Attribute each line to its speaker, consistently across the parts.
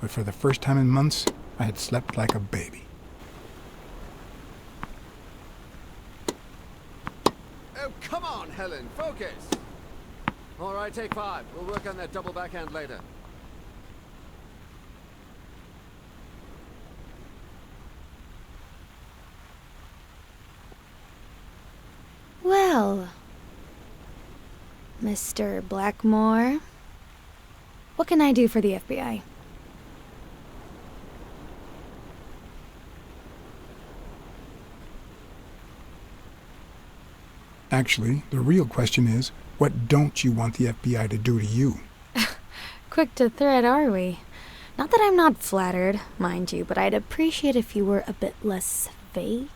Speaker 1: but for the first time in months, I had slept like a baby.
Speaker 2: Oh, come on, Helen, focus! All right, take 5. We'll work on that double backhand later.
Speaker 3: Well, Mr. Blackmore, what can I do for the FBI?
Speaker 1: Actually, the real question is, what don't you want the FBI to do to you?
Speaker 3: Quick to thread, are we? Not that I'm not flattered, mind you, but I'd appreciate if you were a bit less vague.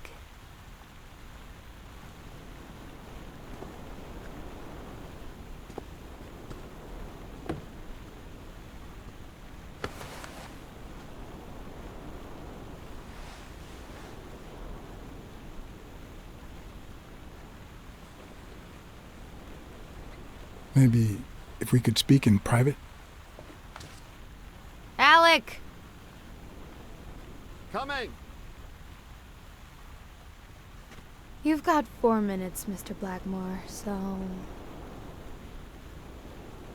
Speaker 1: Maybe if we could speak in private?
Speaker 3: Alec!
Speaker 2: Coming!
Speaker 3: You've got 4 minutes, Mr. Blackmore, so...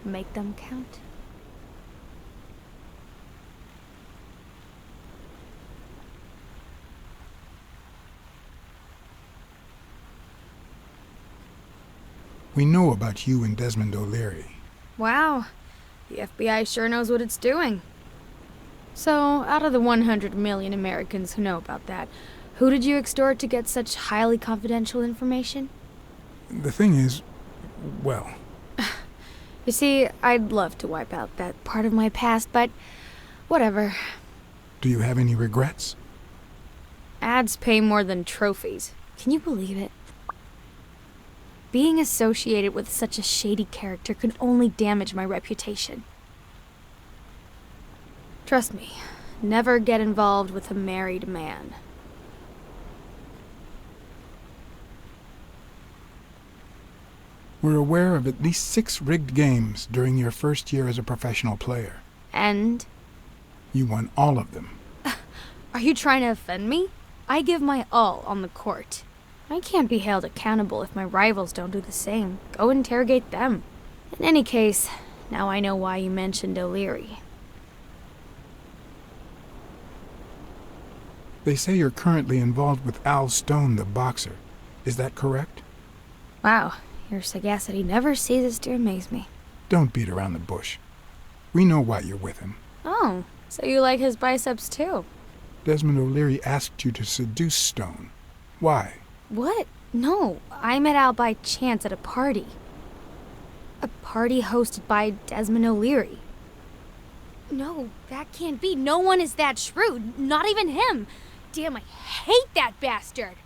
Speaker 3: make them count.
Speaker 1: We know about you and Desmond O'Leary.
Speaker 3: Wow, the FBI sure knows what it's doing. So, out of the 100 million Americans who know about that, who did you extort to get such highly confidential information?
Speaker 1: The thing is, well...
Speaker 3: You see, I'd love to wipe out that part of my past, but whatever.
Speaker 1: Do you have any regrets?
Speaker 3: Ads pay more than trophies. Can you believe it? Being associated with such a shady character could only damage my reputation. Trust me, never get involved with a married man.
Speaker 1: We're aware of at least 6 rigged games during your first year as a professional player.
Speaker 3: And?
Speaker 1: You won all of them.
Speaker 3: Are you trying to offend me? I give my all on the court. I can't be held accountable if my rivals don't do the same. Go interrogate them. In any case, now I know why you mentioned O'Leary.
Speaker 1: They say you're currently involved with Al Stone, the boxer. Is that correct?
Speaker 3: Wow, your sagacity never ceases to amaze me.
Speaker 1: Don't beat around the bush. We know why you're with him.
Speaker 3: Oh, so you like his biceps too?
Speaker 1: Desmond O'Leary asked you to seduce Stone. Why?
Speaker 3: What? No, I met Al by chance at a party. A party hosted by Desmond O'Leary. No, that can't be. No one is that shrewd. Not even him. Damn, I hate that bastard.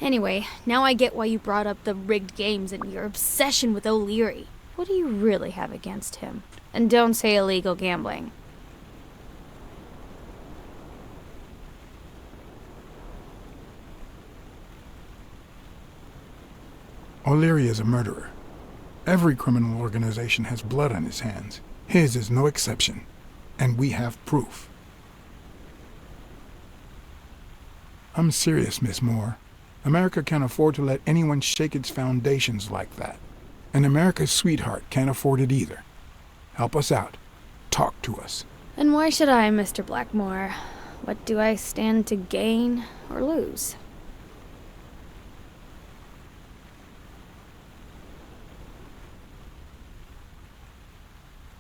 Speaker 3: Anyway, now I get why you brought up the rigged games and your obsession with O'Leary. What do you really have against him? And don't say illegal gambling.
Speaker 1: O'Leary is a murderer. Every criminal organization has blood on his hands. His is no exception. And we have proof. I'm serious, Miss Moore. America can't afford to let anyone shake its foundations like that. And America's sweetheart can't afford it either. Help us out. Talk to us.
Speaker 3: And why should I, Mr. Blackmore? What do I stand to gain or lose?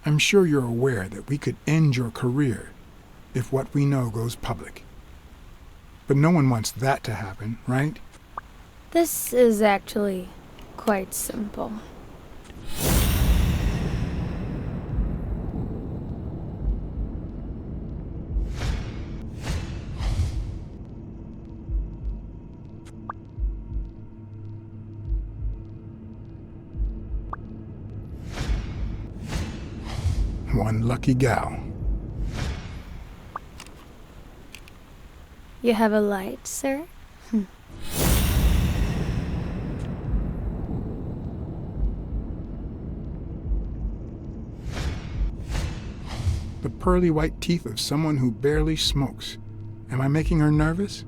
Speaker 1: I'm sure you're aware that we could end your career if what we know goes public. But no one wants that to happen, right?
Speaker 3: This is actually quite simple.
Speaker 1: One lucky gal.
Speaker 3: You have a light, sir?
Speaker 1: The pearly white teeth of someone who barely smokes. Am I making her nervous?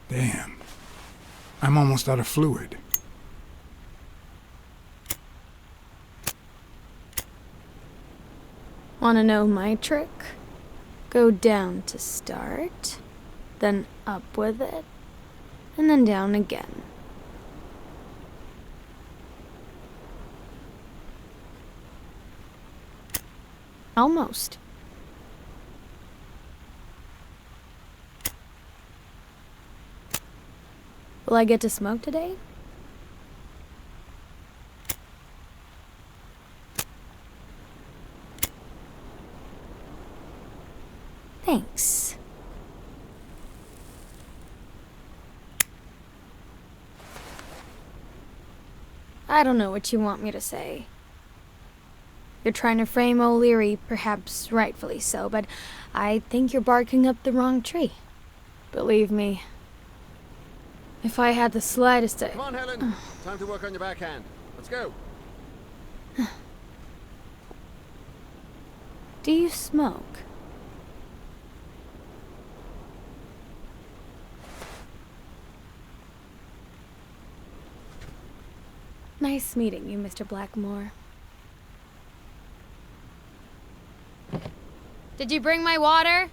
Speaker 1: Damn. I'm almost out of fluid.
Speaker 3: Wanna know my trick? Go down to start, then up with it, and then down again. Almost. Will I get to smoke today? Thanks. I don't know what you want me to say. You're trying to frame O'Leary, perhaps rightfully so, but I think you're barking up the wrong tree. Believe me, if I had the slightest...
Speaker 2: Come on, Helen. Time to work on your backhand. Let's go.
Speaker 3: Do you smoke? Nice meeting you, Mr. Blackmore. Did you bring my water?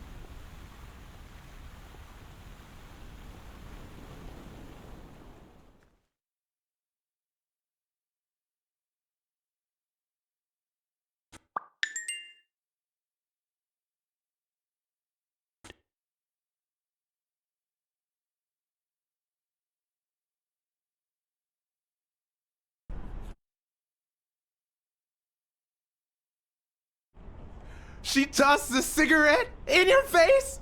Speaker 4: She tossed a cigarette in your face?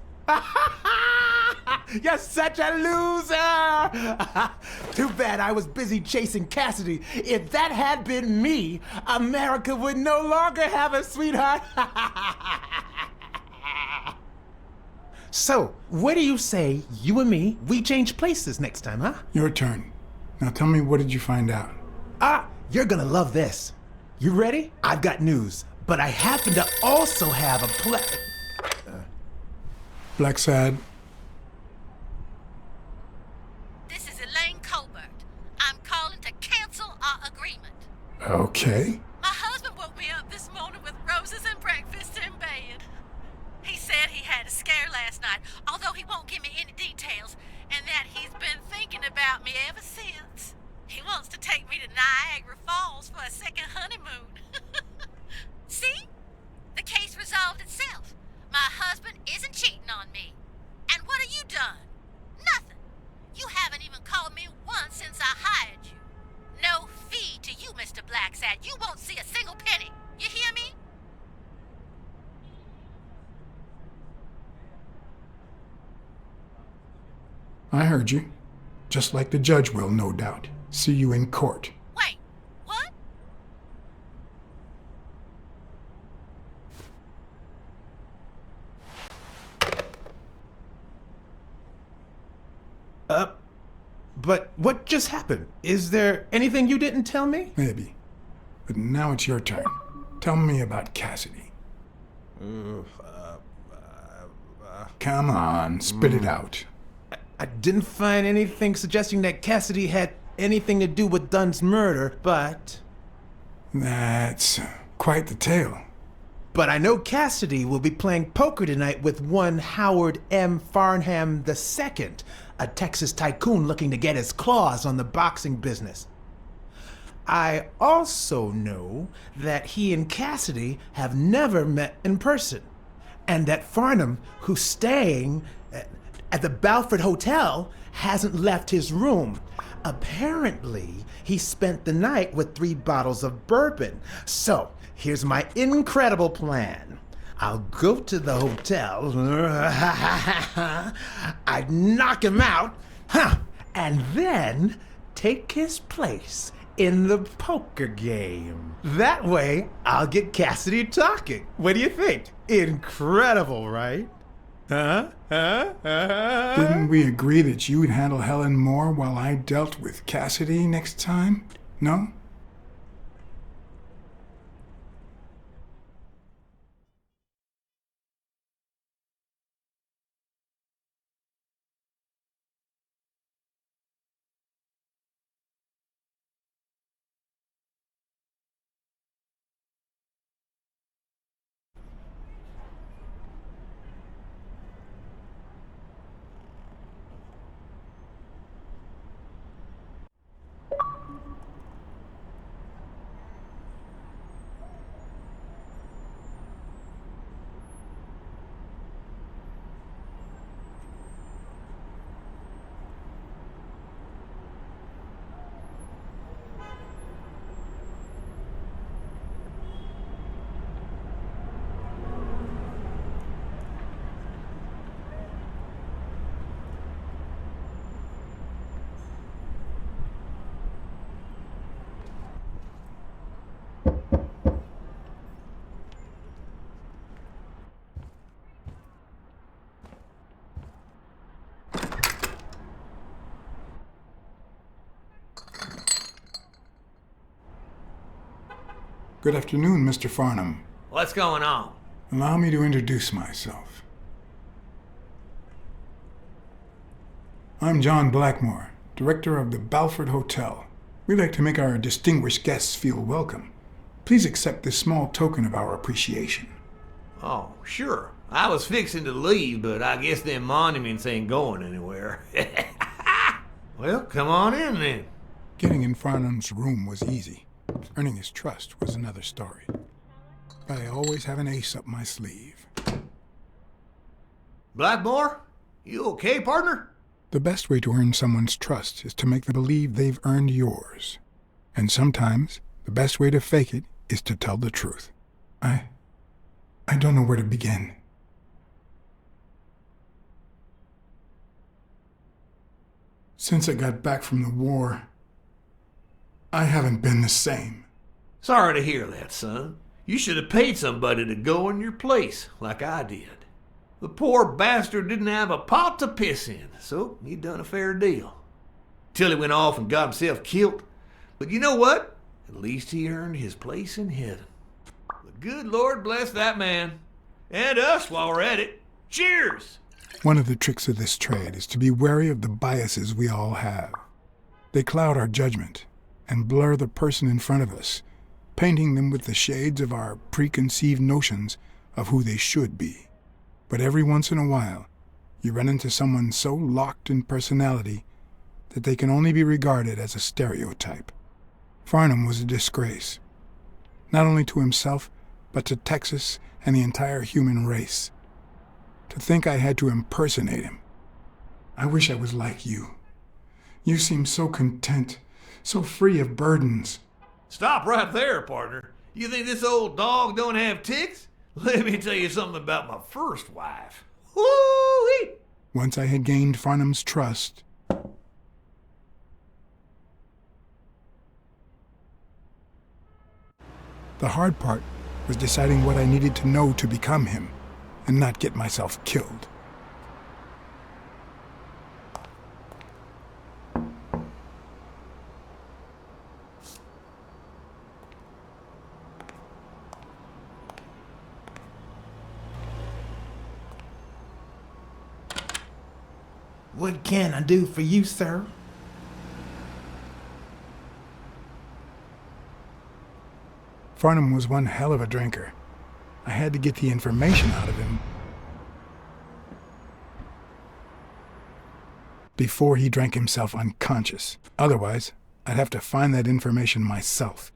Speaker 4: You're such a loser! Too bad I was busy chasing Cassidy. If that had been me, America would no longer have a sweetheart. So, what do you say, you and me, we change places next time, huh?
Speaker 1: Your turn. Now tell me, what did you find out?
Speaker 4: You're gonna love this. You ready? I've got news, but I happen to also have a
Speaker 1: BlackSad.
Speaker 5: This is Elaine Colbert. I'm calling to cancel our agreement.
Speaker 1: Okay.
Speaker 5: My husband woke me up this morning with roses and breakfast in bed. He said he had a scare last night, although he won't give me any details, and that he's been thinking about me ever since. He wants to take me to Niagara Falls for a second honeymoon. See? The case resolved itself. My husband isn't cheating on me. And what have you done? Nothing. You haven't even called me once since I hired you. No fee to you, Mr. BlackSad. You won't see a single penny. You hear me?
Speaker 1: I heard you. Just like the judge will, no doubt. See you in court.
Speaker 5: Wait, what?
Speaker 4: But what just happened? Is there anything you didn't tell me?
Speaker 1: Maybe. But now it's your turn. Tell me about Cassidy. Come on, spit it out.
Speaker 4: I didn't find anything suggesting that Cassidy had anything to do with Dunn's murder, but
Speaker 1: That's quite the tale.
Speaker 4: I know Cassidy will be playing poker tonight with one Howard M. Farnham II, a Texas tycoon looking to get his claws on the boxing business. I also know that he and Cassidy have never met in person, and that Farnham, who's staying at the Balford Hotel, hasn't left his room. Apparently, he spent the night with 3 bottles of bourbon. So, here's my incredible plan. I'll go to the hotel, I'd knock him out, and then take his place in the poker game. That way, I'll get Cassidy talking. What do you think? Incredible, right?
Speaker 1: Didn't we agree that you would handle Helen Moore while I dealt with Cassidy next time? No? Good afternoon, Mr. Farnham.
Speaker 6: What's going on?
Speaker 1: Allow me to introduce myself. I'm John Blackmore, director of the Balford Hotel. We'd like to make our distinguished guests feel welcome. Please accept this small token of our appreciation.
Speaker 6: Oh, sure. I was fixing to leave, but I guess them monuments ain't going anywhere. Well, come on in then.
Speaker 1: Getting in Farnham's room was easy. Earning his trust was another story. But I always have an ace up my sleeve.
Speaker 6: Blackmore? You okay, partner?
Speaker 1: The best way to earn someone's trust is to make them believe they've earned yours. And sometimes, the best way to fake it is to tell the truth. I don't know where to begin. Since I got back from the war, I haven't been the same.
Speaker 6: Sorry to hear that, son. You should have paid somebody to go in your place, like I did. The poor bastard didn't have a pot to piss in, so he done a fair deal. Till he went off and got himself killed. But you know what? At least he earned his place in heaven. The good Lord bless that man. And us while we're at it. Cheers!
Speaker 1: One of the tricks of this trade is to be wary of the biases we all have. They cloud our judgment and blur the person in front of us, painting them with the shades of our preconceived notions of who they should be. But every once in a while, you run into someone so locked in personality that they can only be regarded as a stereotype. Farnham was a disgrace, not only to himself, but to Texas and the entire human race. To think I had to impersonate him. I wish I was like you. You seem so content, so free of burdens.
Speaker 6: Stop right there, partner. You think this old dog don't have ticks? Let me tell you something about my first wife. Woo-wee!
Speaker 1: Once I had gained Farnham's trust, the hard part was deciding what I needed to know to become him and not get myself killed.
Speaker 4: What can I do for you, sir?
Speaker 1: Farnham was one hell of a drinker. I had to get the information out of him before he drank himself unconscious. Otherwise, I'd have to find that information myself.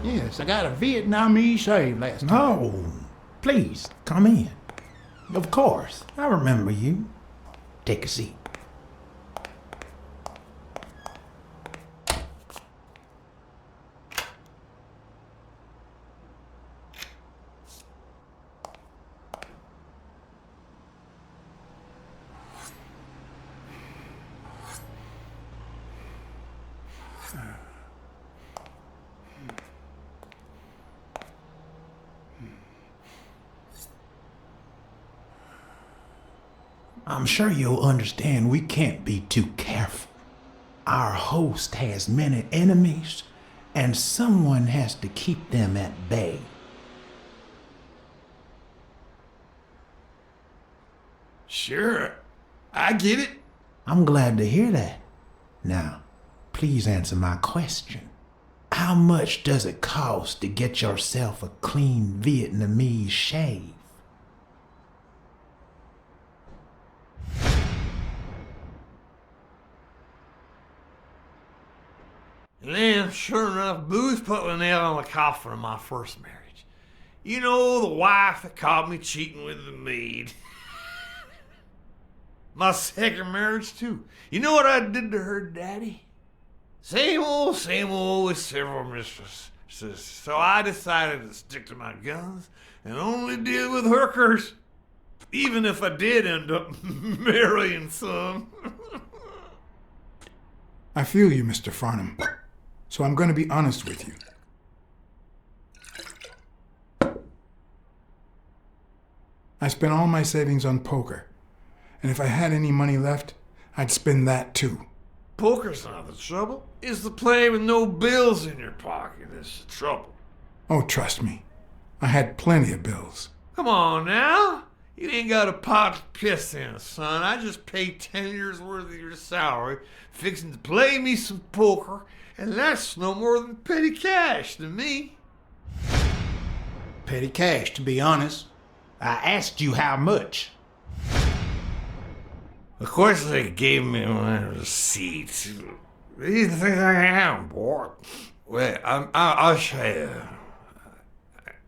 Speaker 7: Yes, I got a Vietnamese shave last time.
Speaker 4: Oh, please, come in. Of course, I remember you. Take a seat. I'm sure you'll understand we can't be too careful. Our host has many enemies, and someone has to keep them at bay.
Speaker 6: Sure, I get it.
Speaker 4: I'm glad to hear that. Now, please answer my question. How much does it cost to get yourself a clean Vietnamese shave?
Speaker 6: And then, sure enough, booze put the nail on the coffin of my first marriage. You know, the wife that caught me cheating with the maid. My second marriage, too. You know what I did to her daddy? Same old with several mistresses. So I decided to stick to my guns and only deal with hookers. Even if I did end up marrying some.
Speaker 1: I feel you, Mr. Farnham. So I'm going to be honest with you. I spent all my savings on poker. And if I had any money left, I'd spend that too.
Speaker 6: Poker's not the trouble. It's the play with no bills in your pocket that's the trouble.
Speaker 1: Oh, trust me. I had plenty of bills.
Speaker 6: Come on now. You ain't got a pot to piss in, son. I just paid 10 years worth of your salary fixing to play me some poker, and that's no more than petty cash to me.
Speaker 7: Petty cash, to be honest.
Speaker 4: I asked you how much.
Speaker 6: Of course they gave me my receipts. What do you think I am, boy? Wait, I'll show you.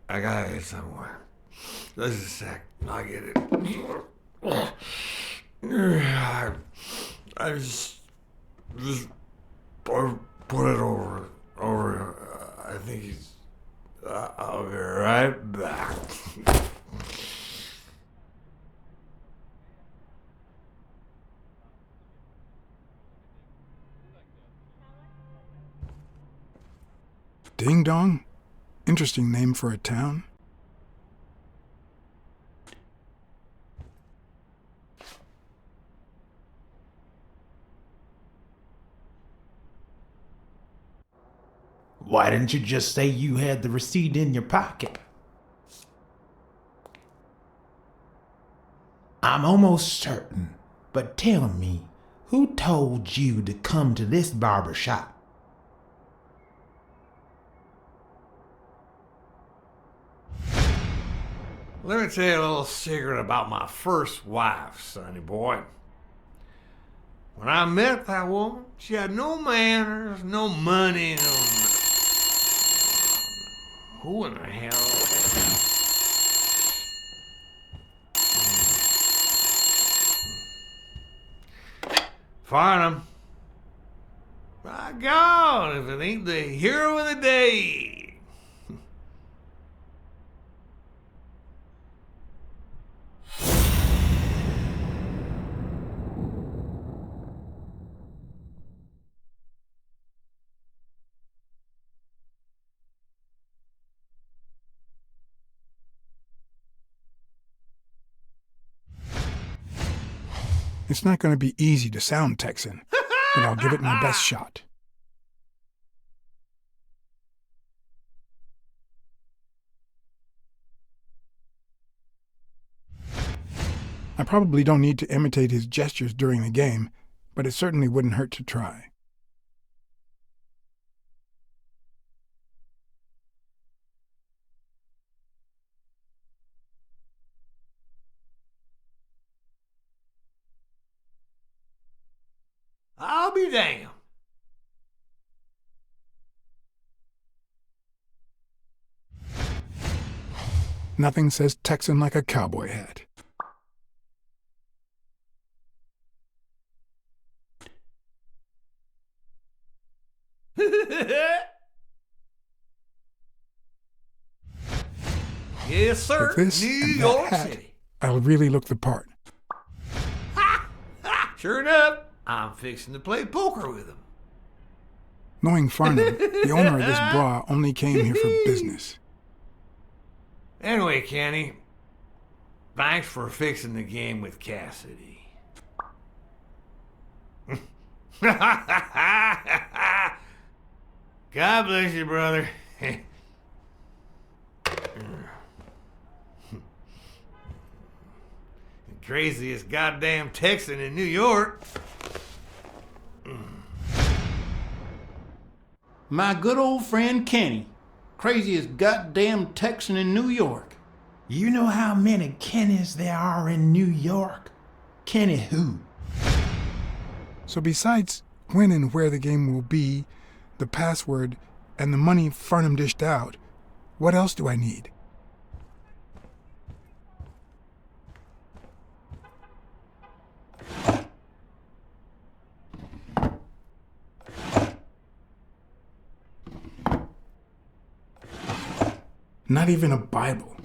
Speaker 6: I got it somewhere. Just a sec. I'll get it. I just put it over. I think he's. I'll be right back.
Speaker 1: Ding Dong? Interesting name for a town.
Speaker 4: Why didn't you just say you had the receipt in your pocket? I'm almost certain, but tell me, who told you to come to this barber shop?
Speaker 6: Let me tell you a little secret about my first wife, sonny boy. When I met that woman, she had no manners, no money, no... Who in the hell? Farnham. My God, if it ain't the hero of the day.
Speaker 1: It's not going to be easy to sound Texan, but I'll give it my best shot. I probably don't need to imitate his gestures during the game, but it certainly wouldn't hurt to try.
Speaker 6: I'll be damned.
Speaker 1: Nothing says Texan like a cowboy hat.
Speaker 6: Yes, sir.
Speaker 1: With this
Speaker 6: New
Speaker 1: and
Speaker 6: York
Speaker 1: that hat,
Speaker 6: City.
Speaker 1: I'll really look the part.
Speaker 6: Sure enough, I'm fixing to play poker with him.
Speaker 1: Knowing Farnham, the owner of this bra only came here for business.
Speaker 6: Anyway, Kenny, thanks for fixing the game with Cassidy. God bless you, brother. The craziest goddamn Texan in New York.
Speaker 7: My good old friend Kenny. Craziest goddamn Texan in New York.
Speaker 4: You know how many Kennys there are in New York? Kenny who?
Speaker 1: So besides when and where the game will be, the password, and the money Farnham dished out, what else do I need? Not even a Bible.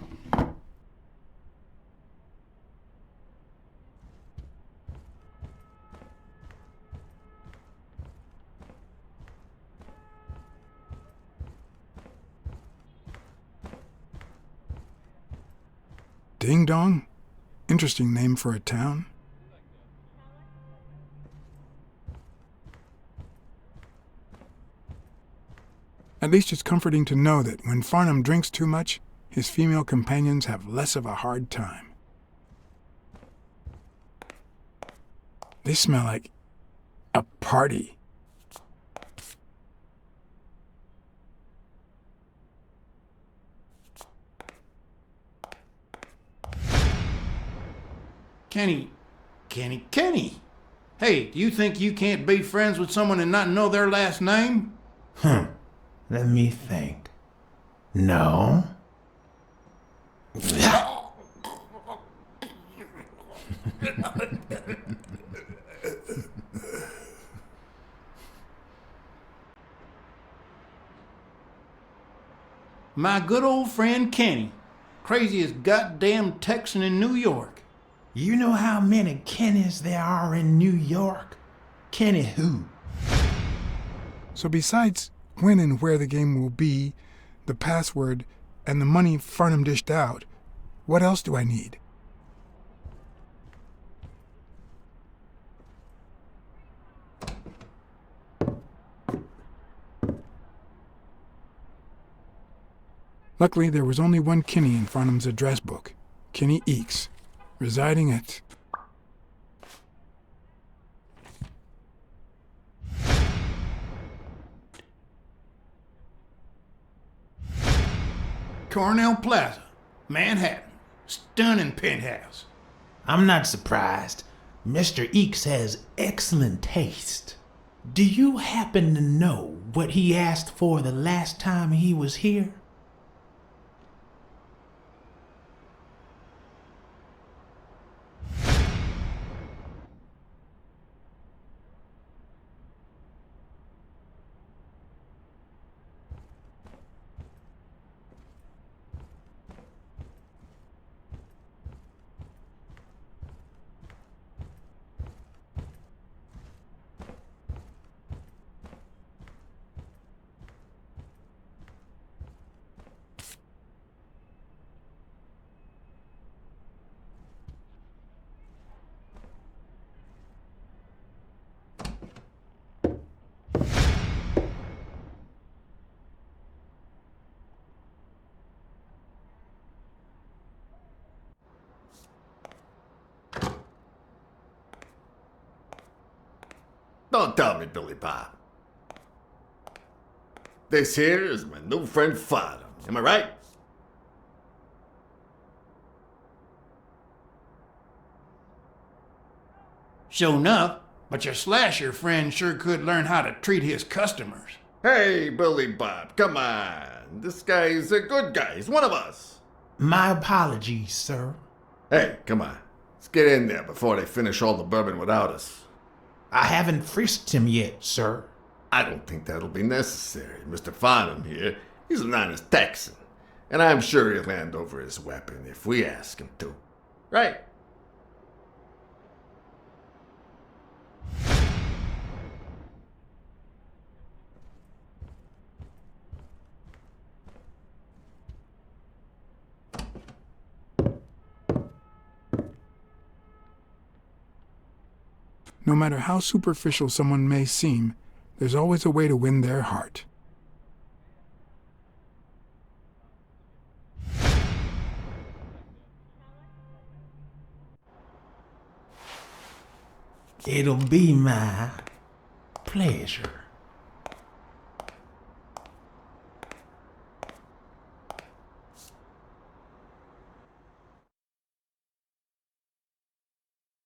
Speaker 1: Ding Dong? Interesting name for a town. At least it's comforting to know that when Farnham drinks too much, his female companions have less of a hard time. They smell like a party.
Speaker 7: Kenny. Hey, do you think you can't be friends with someone and not know their last name?
Speaker 4: Let me think. No.
Speaker 7: My good old friend Kenny. Craziest goddamn Texan in New York.
Speaker 4: You know how many Kennys there are in New York? Kenny who?
Speaker 1: So besides when and where the game will be, the password, and the money Farnham dished out, what else do I need? Luckily, there was only one Kinney in Farnham's address book, Kinney Eakes, residing at...
Speaker 7: Cornell Plaza, Manhattan. Stunning penthouse.
Speaker 4: I'm not surprised. Mr. Eakes has excellent taste. Do you happen to know what he asked for the last time he was here?
Speaker 2: Don't tell me, Billy Bob. This here is my new friend Farnham. Am I right?
Speaker 7: Sure enough, but your slasher friend sure could learn how to treat his customers.
Speaker 2: Hey, Billy Bob, come on. This guy's a good guy. He's one of us.
Speaker 4: My apologies, sir.
Speaker 2: Hey, come on. Let's get in there before they finish all the bourbon without us.
Speaker 4: I haven't frisked him yet, sir.
Speaker 2: I don't think that'll be necessary. Mr. Farnham here, he's an honest Texan. And I'm sure he'll hand over his weapon if we ask him to. Right?
Speaker 1: No matter how superficial someone may seem, there's always a way to win their heart.
Speaker 4: It'll be my pleasure.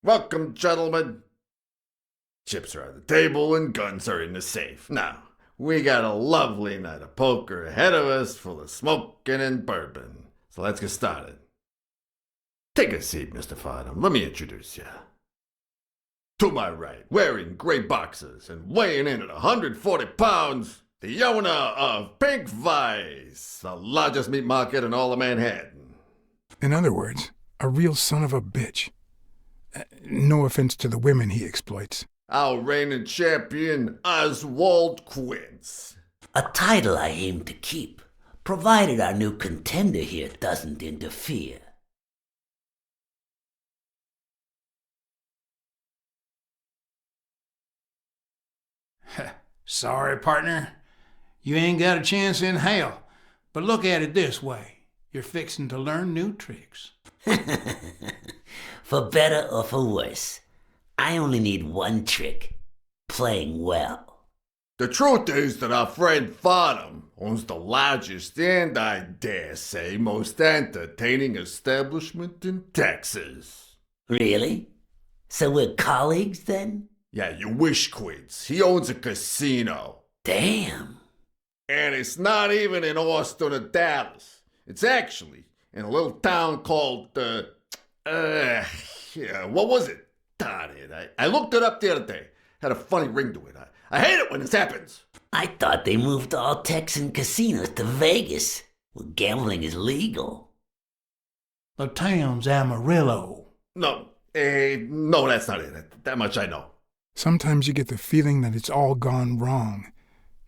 Speaker 2: Welcome, gentlemen. Chips are on the table and guns are in the safe. Now, we got a lovely night of poker ahead of us full of smoking and bourbon. So let's get started. Take a seat, Mr. Farnham. Let me introduce you. To my right, wearing gray boxers and weighing in at 140 pounds, the owner of Pink Vice, the largest meat market in all of Manhattan.
Speaker 1: In other words, a real son of a bitch. No offense to the women he exploits.
Speaker 2: Our reigning champion, Oswald Quince.
Speaker 8: A title I aim to keep, provided our new contender here doesn't interfere.
Speaker 7: Sorry, partner. You ain't got a chance in hell. But look at it this way. You're fixing to learn new tricks.
Speaker 8: For better or for worse, I only need one trick. Playing well.
Speaker 2: The truth is that our friend Farnham owns the largest and, I dare say, most entertaining establishment in Texas.
Speaker 8: Really? So we're colleagues then?
Speaker 2: Yeah, you wish, Quince. He owns a casino.
Speaker 8: Damn.
Speaker 2: And it's not even in Austin or Dallas. It's actually in a little town called, what was it? Darn it. I looked it up the other day. Had a funny ring to it. I hate it when this happens.
Speaker 8: I thought they moved all Texan casinos to Vegas, where gambling is legal.
Speaker 7: The town's Amarillo.
Speaker 2: No, that's not it. That much I know.
Speaker 1: Sometimes you get the feeling that it's all gone wrong,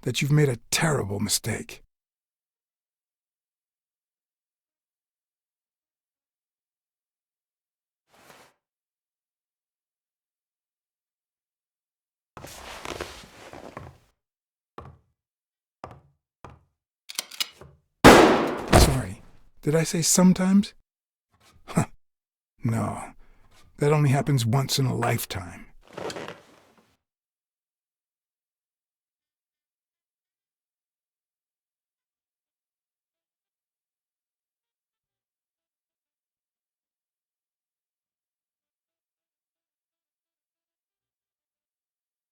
Speaker 1: that you've made a terrible mistake. Sorry, did I say sometimes? Huh. No, that only happens once in a lifetime.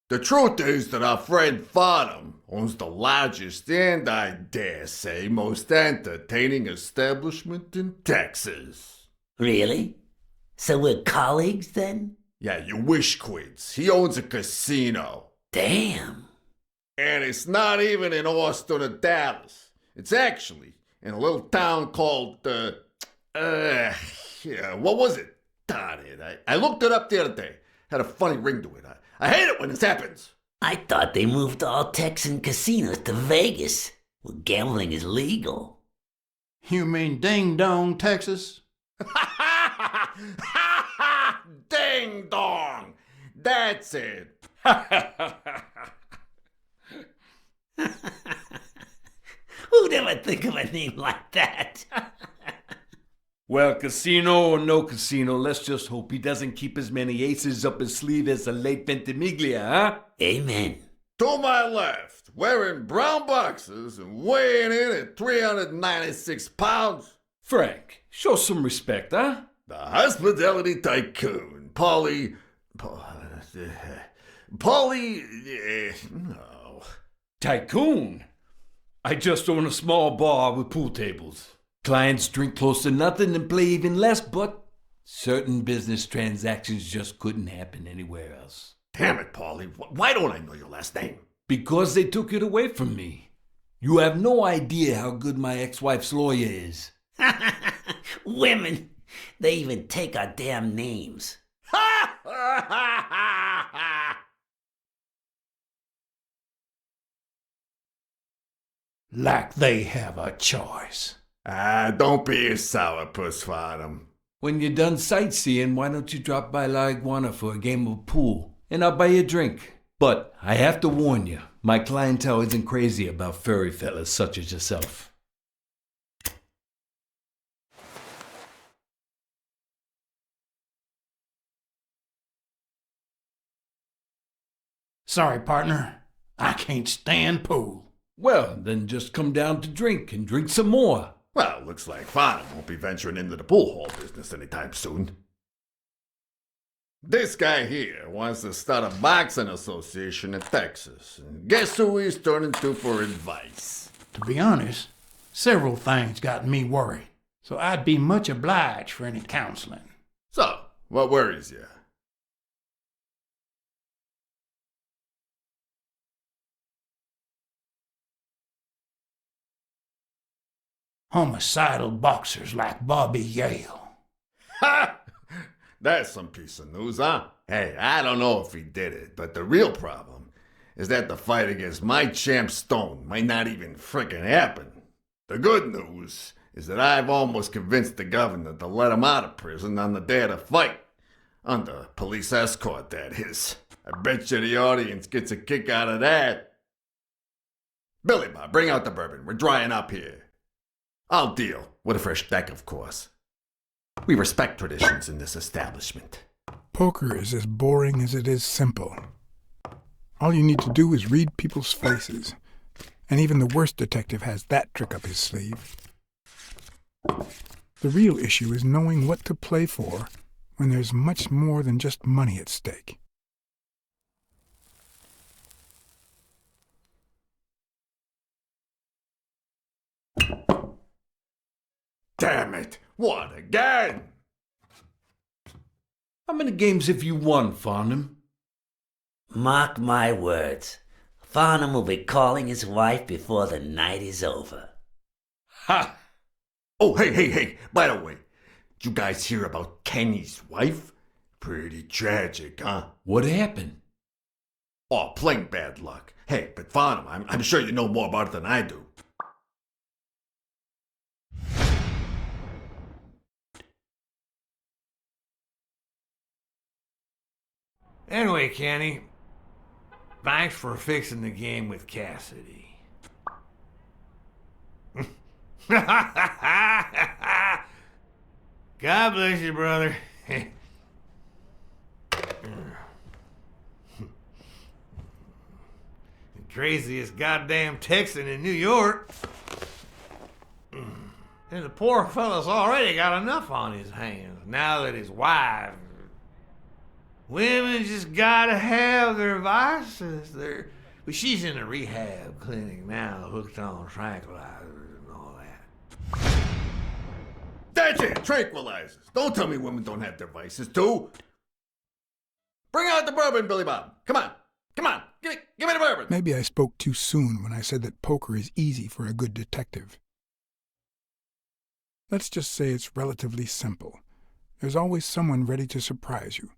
Speaker 2: The truth is that our friend Farnham owns the largest and, I dare say, most entertaining establishment in Texas.
Speaker 8: Really? So we're colleagues then?
Speaker 2: Yeah, you wish, Quince. He owns a casino.
Speaker 8: Damn.
Speaker 2: And it's not even in Austin or Dallas. It's actually in a little town called, what was it? Darn it. I looked it up the other day. Had a funny ring to it. I hate it when this happens.
Speaker 8: I thought they moved all Texan casinos to Vegas, where gambling is legal.
Speaker 7: You mean Ding Dong, Texas?
Speaker 2: Ding dong! That's it.
Speaker 8: Who'd ever think of a name like that?
Speaker 9: Well, casino or no casino, let's just hope he doesn't keep as many aces up his sleeve as the late Ventimiglia, huh?
Speaker 8: Amen.
Speaker 2: To my left, wearing brown boxers and weighing in at 396 pounds,
Speaker 9: Frank, show some respect, huh?
Speaker 2: the hospitality tycoon, Polly, no.
Speaker 9: Tycoon. I just own a small bar with pool tables. Clients drink close to nothing and play even less, but certain business transactions just couldn't happen anywhere else.
Speaker 2: Damn it, Polly. Why don't I know your last name?
Speaker 9: Because they took it away from me. You have no idea how good my ex-wife's lawyer is.
Speaker 8: Women, they even take our damn names.
Speaker 7: Like they have a choice.
Speaker 2: Don't be a sourpuss, Farnham.
Speaker 9: When you're done sightseeing, why don't you drop by La Iguana for a game of pool, and I'll buy you a drink. But I have to warn you, my clientele isn't crazy about furry fellas such as yourself.
Speaker 7: Sorry, partner. I can't stand pool.
Speaker 9: Well, then just come down to drink and drink some more.
Speaker 2: Well, looks like Farnham won't be venturing into the pool hall business anytime soon. This guy here wants to start a boxing association in Texas. And guess who he's turning to for advice?
Speaker 7: To be honest, several things got me worried, so I'd be much obliged for any counseling.
Speaker 2: So, what worries you?
Speaker 7: Homicidal boxers like Bobby Yale.
Speaker 2: Ha! That's some piece of news, huh? Hey, I don't know if he did it, but the real problem is that the fight against my champ Stone might not even frickin' happen. The good news is that I've almost convinced the governor to let him out of prison on the day of the fight. Under police escort, that is. I bet you the audience gets a kick out of that. Billy Bob, bring out the bourbon. We're drying up here. I'll deal with a fresh deck, of course. We respect traditions in this establishment.
Speaker 1: Poker is as boring as it is simple. All you need to do is read people's faces. And even the worst detective has that trick up his sleeve. The real issue is knowing what to play for when there's much more than just money at stake.
Speaker 2: Damn it! What again?
Speaker 9: How many games have you won, Farnham?
Speaker 8: Mark my words. Farnham will be calling his wife before the night is over.
Speaker 2: Ha! Oh, hey, by the way, did you guys hear about Kenny's wife? Pretty tragic, huh?
Speaker 9: What happened?
Speaker 2: Oh, plain bad luck. Hey, but Farnham, I'm sure you know more about it than I do.
Speaker 6: Anyway, Kenny, thanks for fixing the game with Cassidy. God bless you, brother. The craziest goddamn Texan in New York. And the poor fella's already got enough on his hands now that his wife... Women just gotta have their vices. But she's in a rehab clinic now, hooked on tranquilizers and all that.
Speaker 2: That's it, tranquilizers. Don't tell me women don't have their vices, too. Bring out the bourbon, Billy Bob. Come on, give me the bourbon.
Speaker 1: Maybe I spoke too soon when I said that poker is easy for a good detective. Let's just say it's relatively simple. There's always someone ready to surprise you.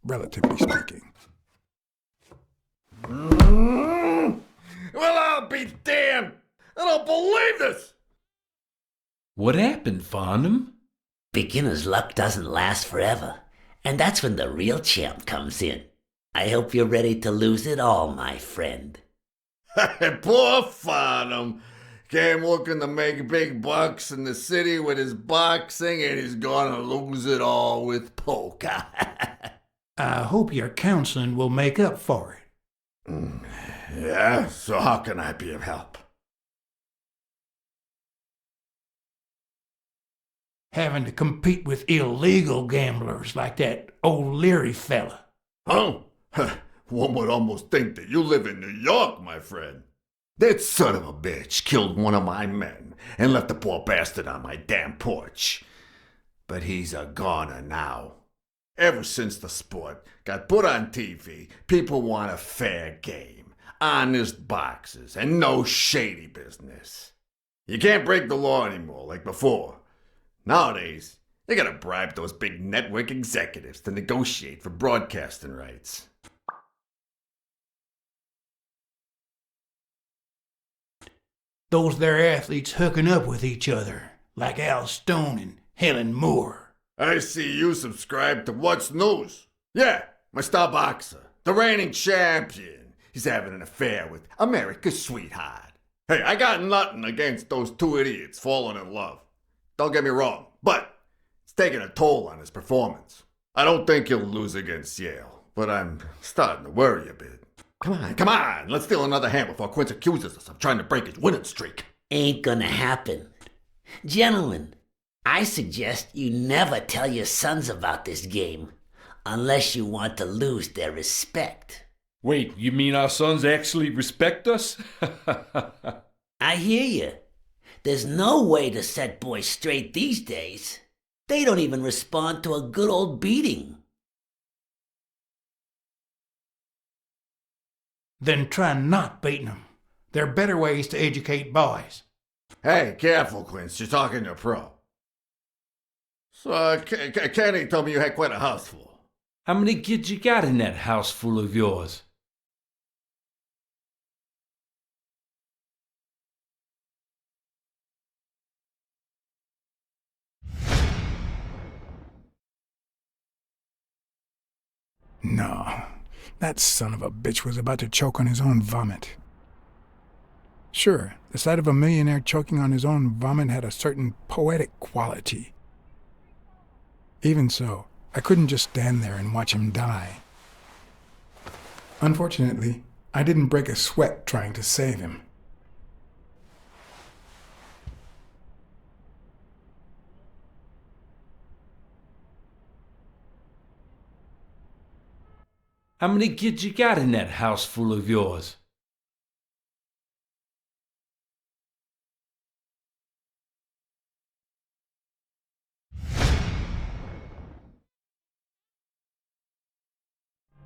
Speaker 1: Relatively speaking.
Speaker 2: Well, I'll be damned! I don't believe this!
Speaker 9: What happened, Farnham?
Speaker 8: Beginner's luck doesn't last forever, and that's when the real champ comes in. I hope you're ready to lose it all, my friend.
Speaker 2: Poor Farnham. Came looking to make big bucks in the city with his boxing, and he's gonna lose it all with poker.
Speaker 7: I hope your counseling will make up for it.
Speaker 2: Yeah, so how can I be of help?
Speaker 7: Having to compete with illegal gamblers like that O'Leary fella.
Speaker 2: Huh? One would almost think that you live in New York, my friend. That son of a bitch killed one of my men and left the poor bastard on my damn porch. But he's a goner now. Ever since the sport got put on TV, people want a fair game, honest boxes, and no shady business. You can't break the law anymore like before. Nowadays, you gotta bribe those big network executives to negotiate for broadcasting rights.
Speaker 7: Those there athletes hooking up with each other, like Al Stone and Helen Moore.
Speaker 2: I see you subscribe to What's News. Yeah, my star boxer, the reigning champion. He's having an affair with America's sweetheart. Hey, I got nothing against those two idiots falling in love. Don't get me wrong, but it's taking a toll on his performance. I don't think he'll lose against Yale, but I'm starting to worry a bit. Come on, let's steal another hand before Quince accuses us of trying to break his winning streak.
Speaker 8: Ain't gonna happen. Gentlemen, I suggest you never tell your sons about this game, unless you want to lose their respect.
Speaker 9: Wait, you mean our sons actually respect us?
Speaker 8: I hear you. There's no way to set boys straight these days. They don't even respond to a good old beating.
Speaker 7: Then try not beating them. There are better ways to educate boys.
Speaker 2: Hey, careful, Quince. You're talking to a pro. So, Kenny told me you had quite a house full.
Speaker 9: How many kids you got in that house full of yours?
Speaker 1: No, that son of a bitch was about to choke on his own vomit. Sure, the sight of a millionaire choking on his own vomit had a certain poetic quality. Even so, I couldn't just stand there and watch him die. Unfortunately, I didn't break a sweat trying to save him.
Speaker 9: How many kids you got in that house full of yours?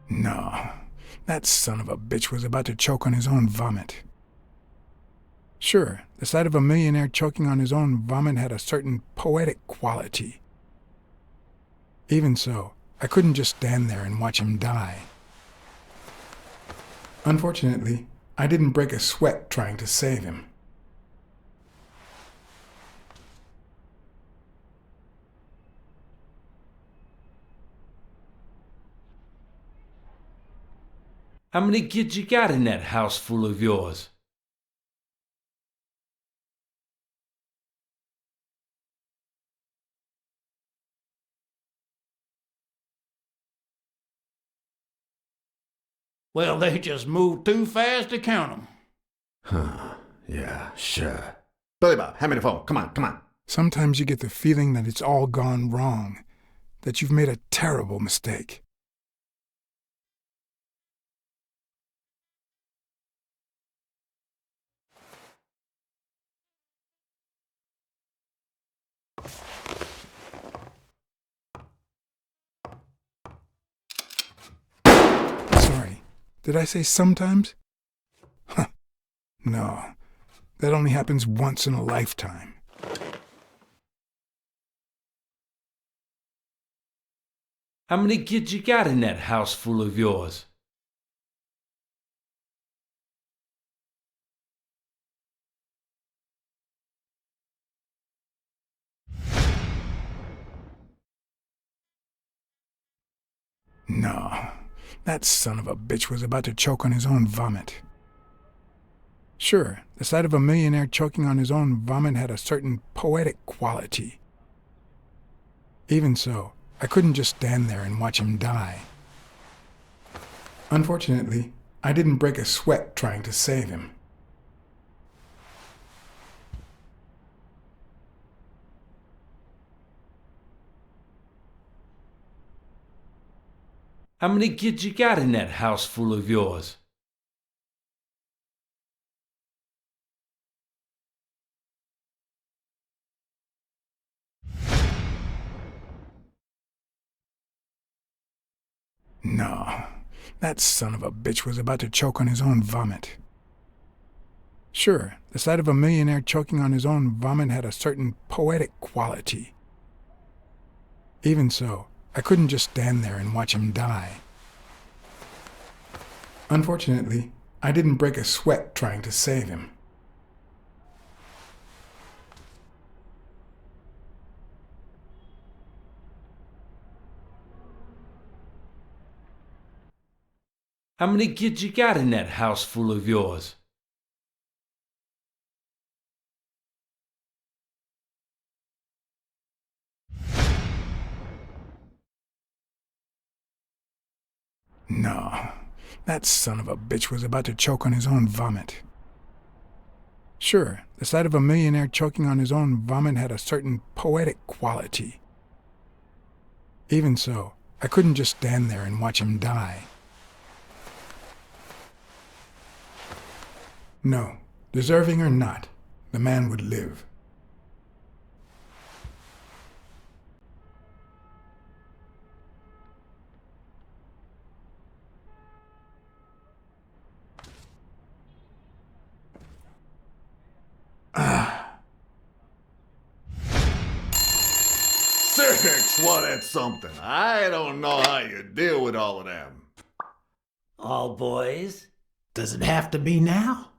Speaker 1: No, that son of a bitch was about to choke on his own vomit. Sure, the sight of a millionaire choking on his own vomit had a certain poetic quality. Even so, I couldn't just stand there and watch him die. Unfortunately, I didn't break a sweat trying to save him.
Speaker 9: How many kids you got in that house full of yours?
Speaker 7: Well, they just moved too fast to count 'em.
Speaker 2: Huh. Yeah, sure. Billy Bob, hand me the phone. Come on.
Speaker 1: Sometimes you get the feeling that it's all gone wrong, that you've made a terrible mistake. Sorry, did I say sometimes? Huh. No, that only happens once in a lifetime.
Speaker 9: How many kids you got in that house full of yours?
Speaker 1: No, that son of a bitch was about to choke on his own vomit. Sure, the sight of a millionaire choking on his own vomit had a certain poetic quality. Even so, I couldn't just stand there and watch him die. Unfortunately, I didn't break a sweat trying to save him.
Speaker 9: How many kids you got in that house full of yours?
Speaker 1: No, that son of a bitch was about to choke on his own vomit. Sure, the sight of a millionaire choking on his own vomit had a certain poetic quality. Even so, I couldn't just stand there and watch him die. Unfortunately, I didn't break a sweat trying to save him.
Speaker 9: How many kids you got in that house full of yours?
Speaker 1: No, that son of a bitch was about to choke on his own vomit. Sure, the sight of a millionaire choking on his own vomit had a certain poetic quality. Even so, I couldn't just stand there and watch him die. No, deserving or not, the man would live.
Speaker 2: swat at something. I don't know how you deal with all of them.
Speaker 8: All boys?
Speaker 4: Does it have to be now?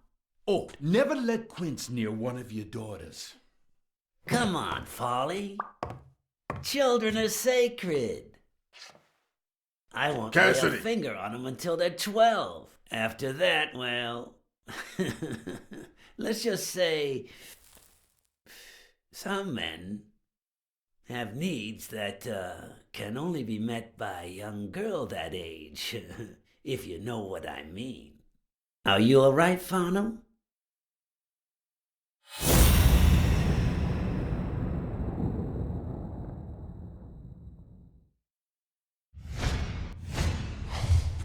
Speaker 9: Oh, never let Quince near one of your daughters.
Speaker 8: Come on, Folly. Children are sacred. I won't lay a
Speaker 2: Cassidy.
Speaker 8: finger on them until they're 12. After that, well, let's just say some men have needs that can only be met by a young girl that age, if you know what I mean. Are you all right, Farnham?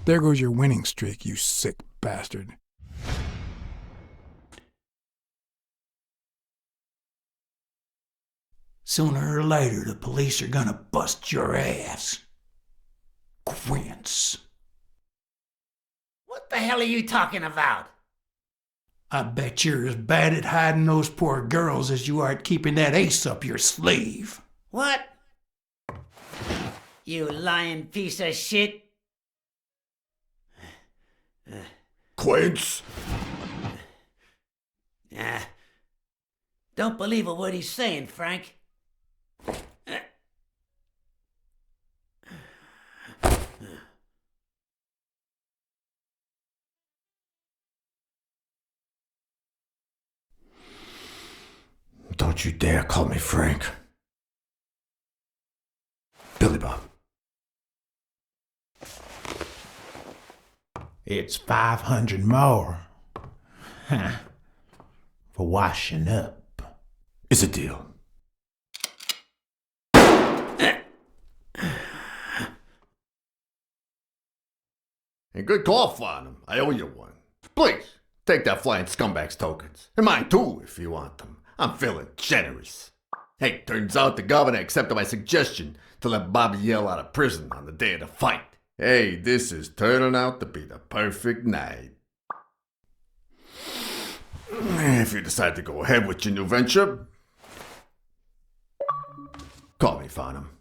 Speaker 1: There goes your winning streak, you sick bastard.
Speaker 7: Sooner or later, the police are gonna bust your ass. Quince.
Speaker 8: What the hell are you talking about?
Speaker 7: I bet you're as bad at hiding those poor girls as you are at keeping that ace up your sleeve.
Speaker 8: What? You lying piece of shit?
Speaker 2: Quince?
Speaker 8: Don't believe a word he's saying, Frank.
Speaker 2: Don't you dare call me Frank. Billy Bob.
Speaker 4: It's 500 more. Huh. For washing up.
Speaker 2: It's a deal. And good call, Farnham. I owe you one. Please, take that flying scumbag's tokens. And mine too, if you want them. I'm feeling generous. Hey, turns out the governor accepted my suggestion to let Bobby yell out of prison on the day of the fight. Hey, this is turning out to be the perfect night. If you decide to go ahead with your new venture, call me, Farnham.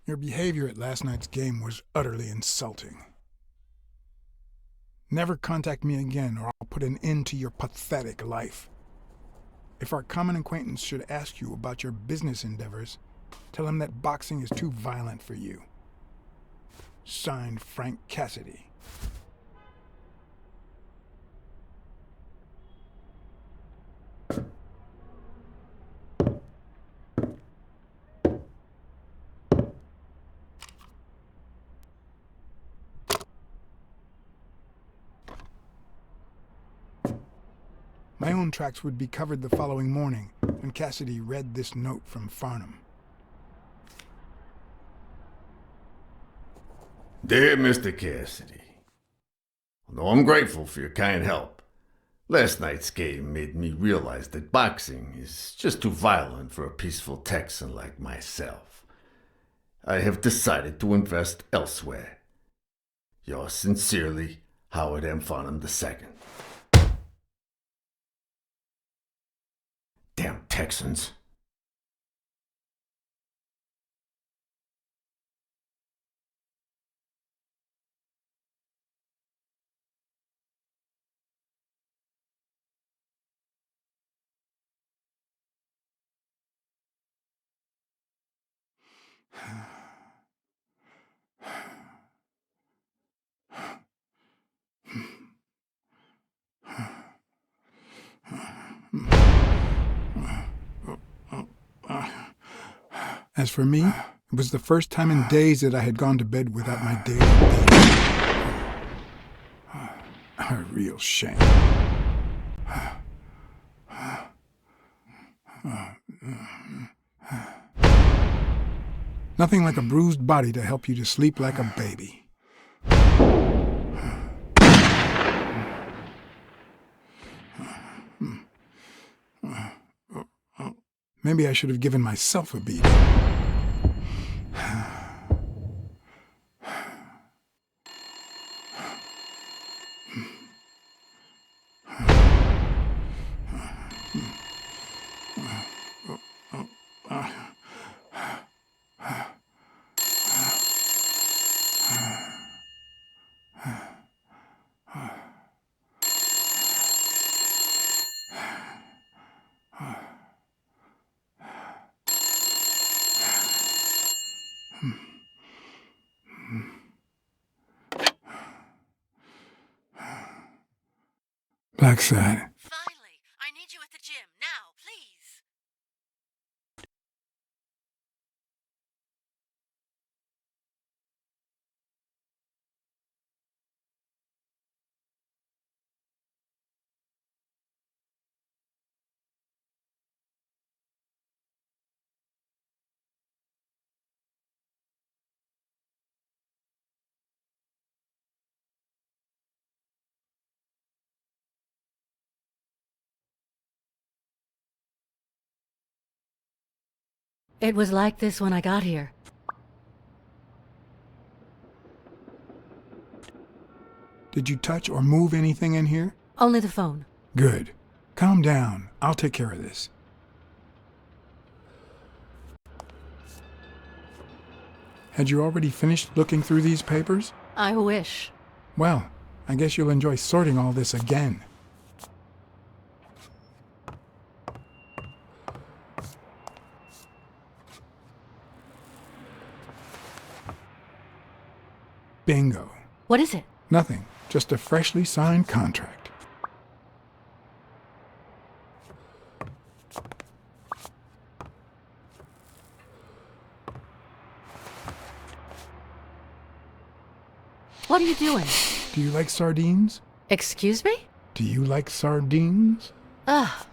Speaker 1: Your behavior at last night's game was utterly insulting. Never contact me again or I'll put an end to your pathetic life. If our common acquaintance should ask you about your business endeavors, tell him that boxing is too violent for you. Signed, Frank Cassidy. My own tracks would be covered the following morning when Cassidy read this note from Farnham.
Speaker 2: Dear Mr. Cassidy, although I'm grateful for your kind help, last night's game made me realize that boxing is just too violent for a peaceful Texan like myself. I have decided to invest elsewhere. Yours sincerely, Howard M. Farnham II. Damn Texans.
Speaker 1: As for me, it was the first time in days that I had gone to bed without my daily baby. A real shame. Nothing like a bruised body to help you to sleep like a baby. Maybe I should have given myself a beating. BlackSad.
Speaker 5: Finally, I need you at the gym. Now, please.
Speaker 10: It was like this when I got here.
Speaker 1: Did you touch or move anything in here?
Speaker 10: Only the phone.
Speaker 1: Good. Calm down. I'll take care of this. Had you already finished looking through these papers?
Speaker 10: I wish.
Speaker 1: Well, I guess you'll enjoy sorting all this again. Bingo.
Speaker 10: What is it?
Speaker 1: Nothing. Just a freshly signed contract.
Speaker 10: What are you doing?
Speaker 1: Do you like sardines?
Speaker 10: Excuse me?
Speaker 1: Do you like sardines?
Speaker 10: Ugh.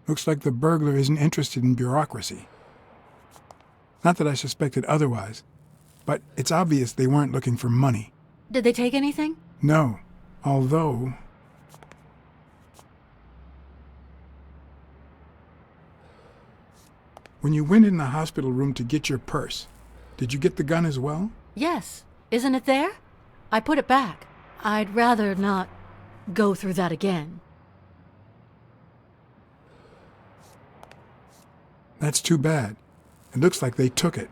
Speaker 1: Looks like the burglar isn't interested in bureaucracy. Not that I suspected otherwise, but it's obvious they weren't looking for money.
Speaker 10: Did they take anything?
Speaker 1: No, although... When you went in the hospital room to get your purse, did you get the gun as well?
Speaker 10: Yes. Isn't it there? I put it back. I'd rather not go through that again.
Speaker 1: That's too bad. It looks like they took it.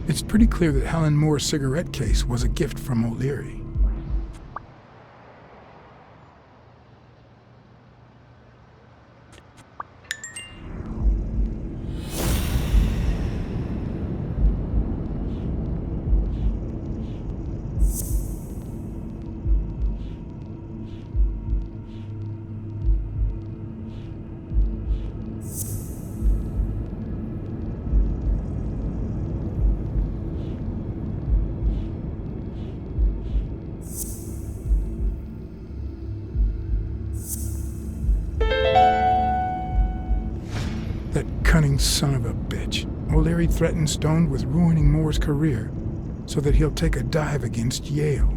Speaker 1: It's pretty clear that Helen Moore's cigarette case was a gift from O'Leary. That cunning son of a bitch. O'Leary threatened Stone with ruining Moore's career so that he'll take a dive against Yale.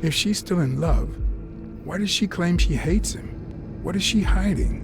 Speaker 1: If she's still in love, why does she claim she hates him? What is she hiding?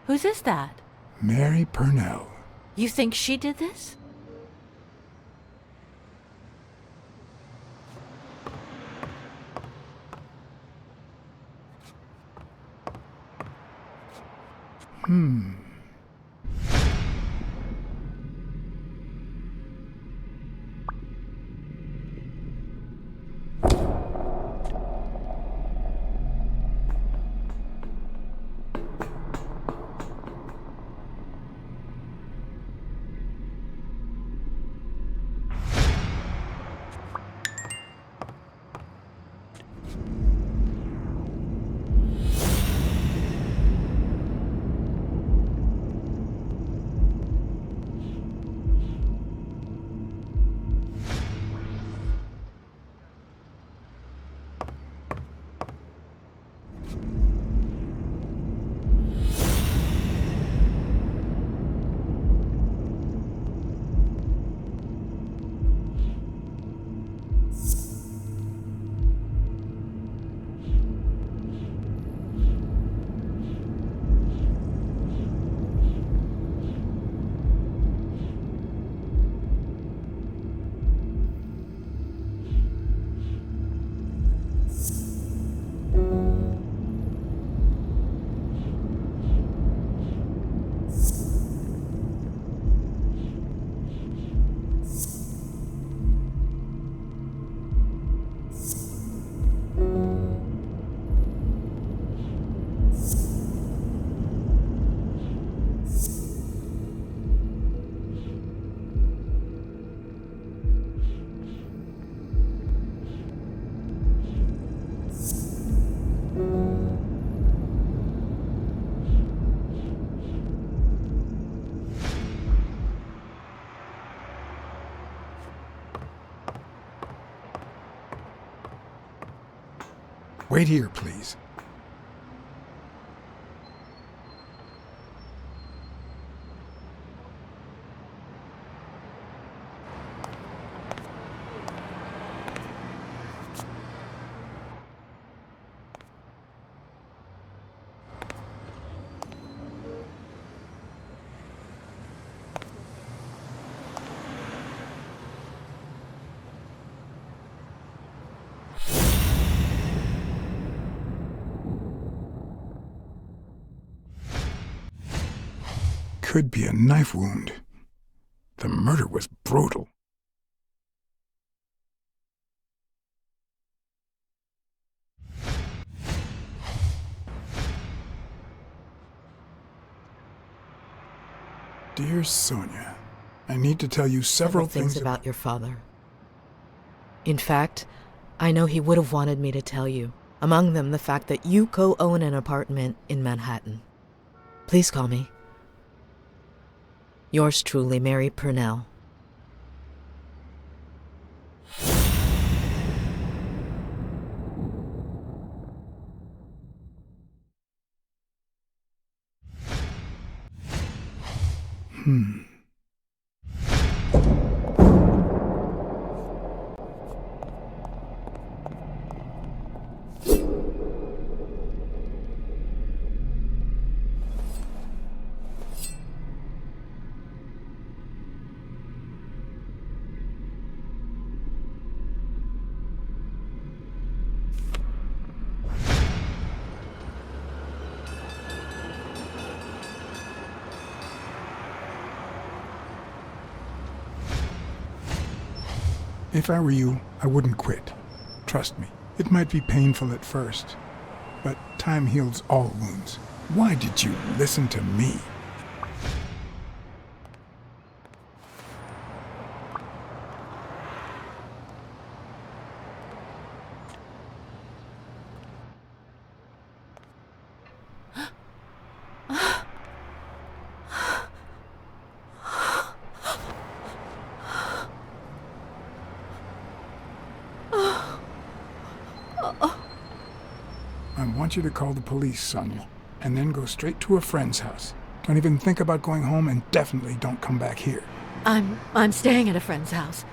Speaker 10: Whose is that?
Speaker 1: Mary Purnell.
Speaker 10: You think she did this?
Speaker 1: Wait here, please. Could be a knife wound. The murder was brutal. Dear Sonia, I need to tell you several things
Speaker 11: about your father. In fact, I know he would have wanted me to tell you. Among them, the fact that you co-own an apartment in Manhattan. Please call me. Yours truly, Mary Purnell.
Speaker 1: If I were you, I wouldn't quit. Trust me, it might be painful at first, but time heals all wounds. Why did you listen to me? I want you to call the police, Sonia, and then go straight to a friend's house. Don't even think about going home, and definitely don't come back here.
Speaker 10: I'm staying at a friend's house.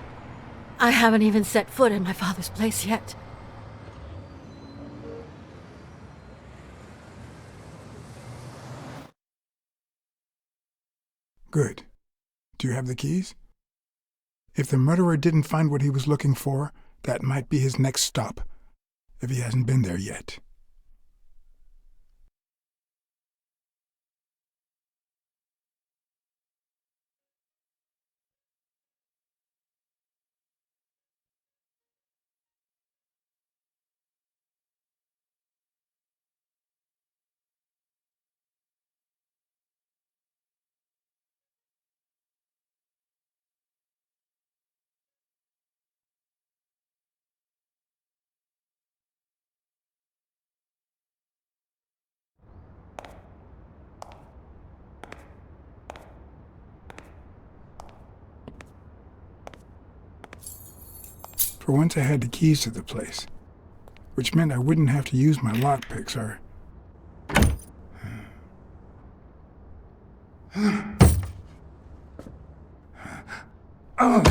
Speaker 10: I haven't even set foot in my father's place yet.
Speaker 1: Good. Do you have the keys? If the murderer didn't find what he was looking for, that might be his next stop, if he hasn't been there yet. For once I had the keys to the place, which meant I wouldn't have to use my lockpicks or... Oh!